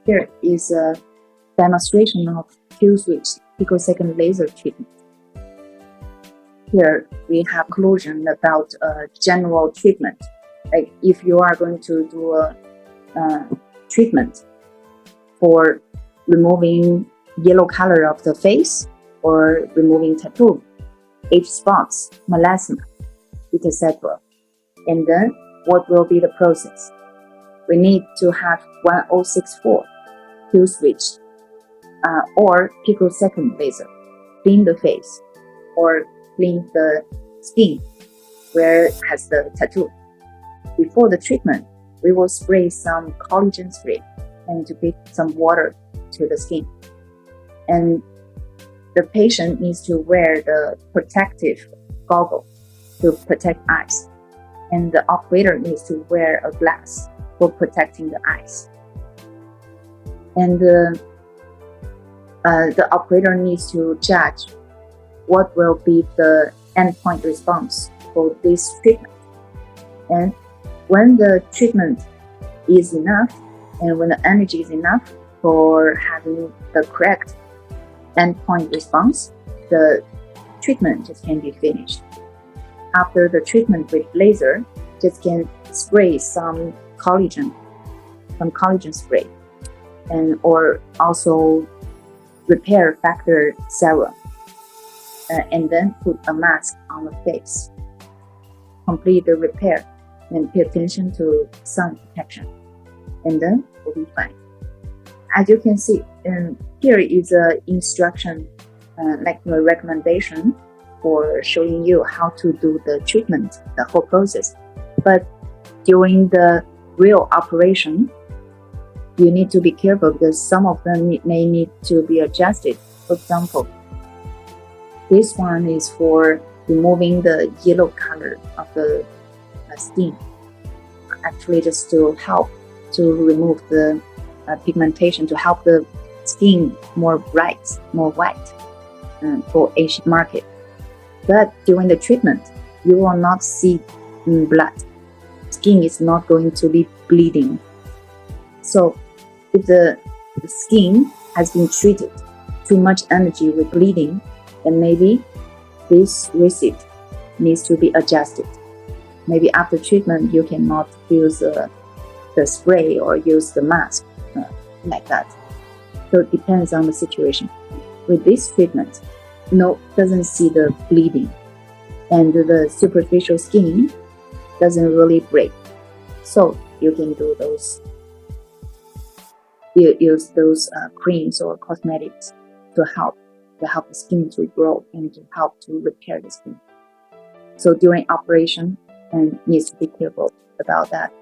Here is a demonstration of Q-switch picosecond laser treatment. Here we have conclusion about general treatment. Like if you are going to do a treatment for removing yellow color of the face or removing tattoo, age spots, melasma, etc. And then what will be the process? We need to have 1064 Q-switch or picosecond laser, clean the face or clean the skin where it has the tattoo. Before the treatment, we will spray some collagen spray and to give some water to the skin. And the patient needs to wear the protective goggle to protect eyes. And the operator needs to wear a glass for protecting the eyes. And the operator needs to judge what will be the endpoint response for this treatment. And when the treatment is enough and when the energy is enough for having the correct endpoint response, the treatment just can be finished. After the treatment with laser, just can spray some collagen spray, and or also repair factor serum, and then put a mask on the face. Complete the repair and pay attention to sun protection, and then we'll be fine. As you can see, here is an instruction, like a recommendation for showing you how to do the treatment, the whole process. But during the real operation, you need to be careful because some of them may need to be adjusted. For example, this one is for removing the yellow color of the skin, actually just to help to remove the pigmentation, to help the skin more bright, more white for Asian market. But during the treatment, you will not see blood. Skin is not going to be bleeding. So if the skin has been treated too much energy with bleeding, then maybe this receipt needs to be adjusted. Maybe after treatment, you cannot use the spray or use the mask like that. So it depends on the situation. With this treatment, doesn't see the bleeding, and the superficial skin doesn't really break. So you can do those, use those creams or cosmetics to help the skin to grow and to help to repair the skin. So during operation, and needs to be careful about that.